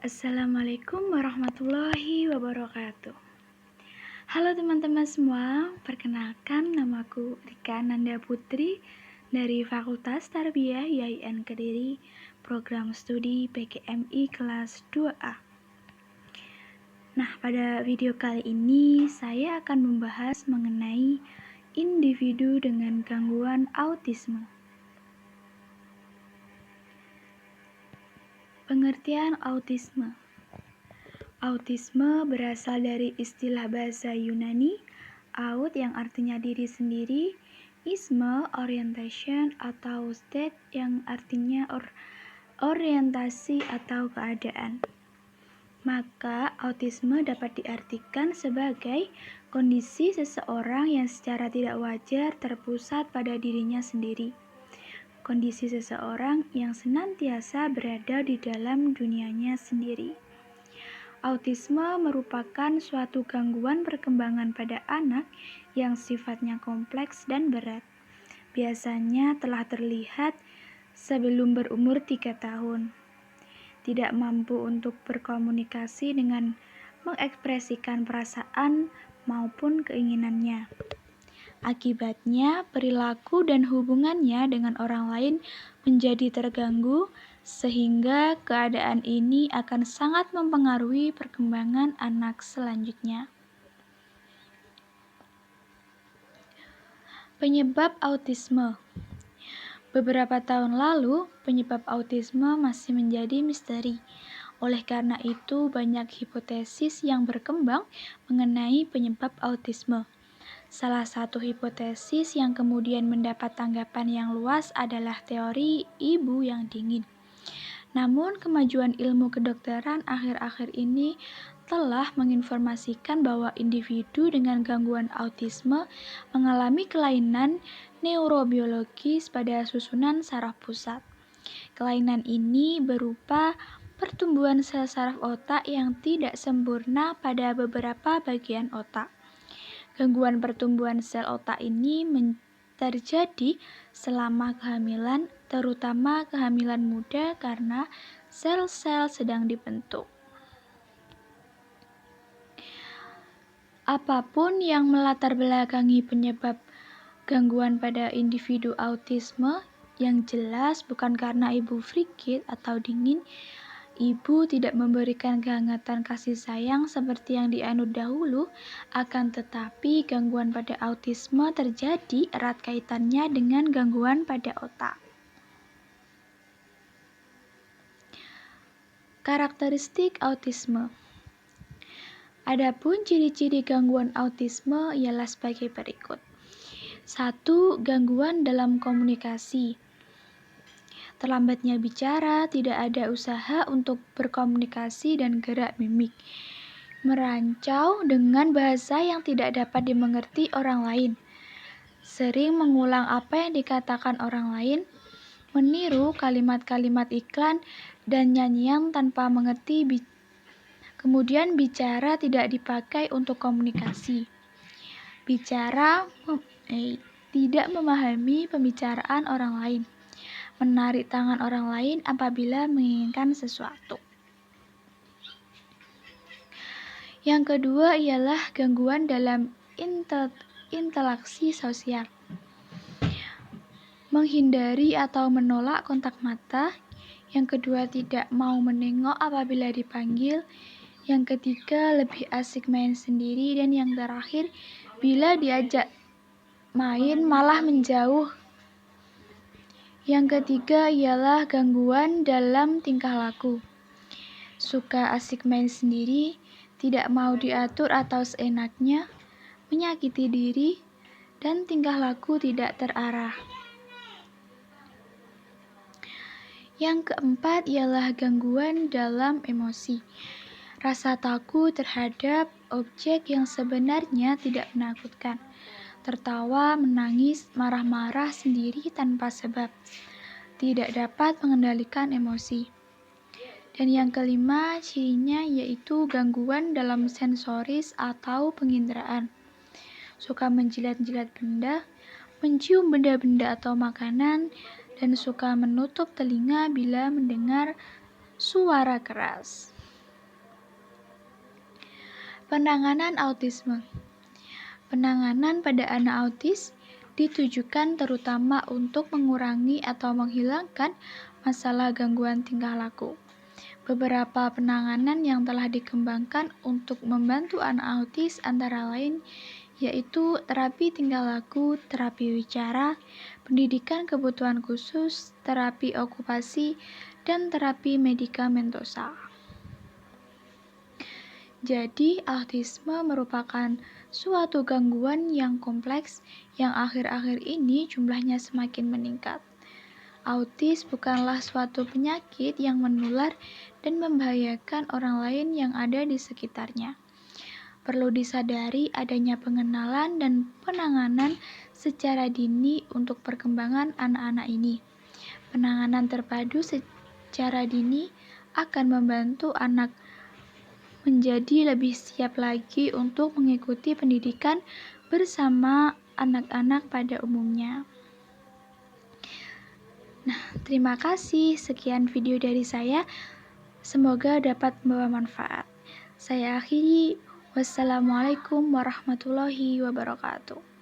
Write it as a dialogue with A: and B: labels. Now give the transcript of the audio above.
A: Assalamualaikum warahmatullahi wabarakatuh. Halo teman-teman semua, perkenalkan namaku Rika Nanda Putri dari Fakultas Tarbiyah IAIN Kediri, Program Studi PGMI kelas 2A. Nah, pada video kali ini saya akan membahas mengenai individu dengan gangguan autisme. Pengertian autisme. Autisme berasal dari istilah bahasa Yunani, aut yang artinya diri sendiri, isme, orientation atau state yang artinya orientasi atau keadaan. Maka autisme dapat diartikan sebagai kondisi seseorang yang secara tidak wajar terpusat pada dirinya sendiri. Kondisi seseorang yang senantiasa berada di dalam dunianya sendiri. Autisme merupakan suatu gangguan perkembangan pada anak yang sifatnya kompleks dan berat. Biasanya telah terlihat sebelum berumur 3 tahun. Tidak mampu untuk berkomunikasi dengan mengekspresikan perasaan maupun keinginannya. Akibatnya, perilaku dan hubungannya dengan orang lain menjadi terganggu, sehingga keadaan ini akan sangat mempengaruhi perkembangan anak selanjutnya. Penyebab autisme. Beberapa tahun lalu, penyebab autisme masih menjadi misteri. Oleh karena itu, banyak hipotesis yang berkembang mengenai penyebab autisme. Salah satu hipotesis yang kemudian mendapat tanggapan yang luas adalah teori ibu yang dingin. Namun, kemajuan ilmu kedokteran akhir-akhir ini telah menginformasikan bahwa individu dengan gangguan autisme mengalami kelainan neurobiologis pada susunan saraf pusat. Kelainan ini berupa pertumbuhan sel saraf otak yang tidak sempurna pada beberapa bagian otak. Gangguan pertumbuhan sel otak ini terjadi selama kehamilan, terutama kehamilan muda karena sel-sel sedang dibentuk. Apapun yang melatar belakangi penyebab gangguan pada individu autisme, yang jelas bukan karena ibu frigid atau dingin. Ibu tidak memberikan kehangatan kasih sayang seperti yang dianut dahulu, akan tetapi gangguan pada autisme terjadi erat kaitannya dengan gangguan pada otak. Karakteristik autisme. Adapun ciri-ciri gangguan autisme ialah sebagai berikut. 1. Gangguan dalam komunikasi. Terlambatnya bicara, tidak ada usaha untuk berkomunikasi dan gerak mimik. Merancau dengan bahasa yang tidak dapat dimengerti orang lain. Sering mengulang apa yang dikatakan orang lain, meniru kalimat-kalimat iklan dan nyanyian tanpa mengerti. Kemudian bicara tidak dipakai untuk komunikasi. Tidak memahami pembicaraan orang lain. Menarik tangan orang lain apabila menginginkan sesuatu. Yang kedua ialah gangguan dalam interaksi sosial. Menghindari atau menolak kontak mata. Yang kedua, tidak mau menengok apabila dipanggil. Yang ketiga, lebih asik main sendiri. Dan yang terakhir, bila diajak main malah menjauh. Yang ketiga ialah gangguan dalam tingkah laku. Suka asik main sendiri, tidak mau diatur atau seenaknya, menyakiti diri, dan tingkah laku tidak terarah. Yang keempat ialah gangguan dalam emosi. Rasa takut terhadap objek yang sebenarnya tidak menakutkan. Tertawa, menangis, marah-marah sendiri tanpa sebab. Tidak dapat mengendalikan emosi. Dan yang kelima, cirinya yaitu gangguan dalam sensoris atau penginderaan. Suka menjilat-jilat benda, mencium benda-benda atau makanan, dan suka menutup telinga bila mendengar suara keras. Penanganan autisme. Penanganan pada anak autis ditujukan terutama untuk mengurangi atau menghilangkan masalah gangguan tingkah laku. Beberapa penanganan yang telah dikembangkan untuk membantu anak autis antara lain yaitu terapi tingkah laku, terapi wicara, pendidikan kebutuhan khusus, terapi okupasi, dan terapi medikamentosa. Jadi, autisme merupakan suatu gangguan yang kompleks yang akhir-akhir ini jumlahnya semakin meningkat. Autis bukanlah suatu penyakit yang menular dan membahayakan orang lain yang ada di sekitarnya. Perlu disadari adanya pengenalan dan penanganan secara dini untuk perkembangan anak-anak ini. Penanganan terpadu secara dini akan membantu anak menjadi lebih siap lagi untuk mengikuti pendidikan bersama anak-anak pada umumnya. Nah, terima kasih. Sekian video dari saya. Semoga dapat membawa manfaat. Saya akhiri. Wassalamualaikum warahmatullahi wabarakatuh.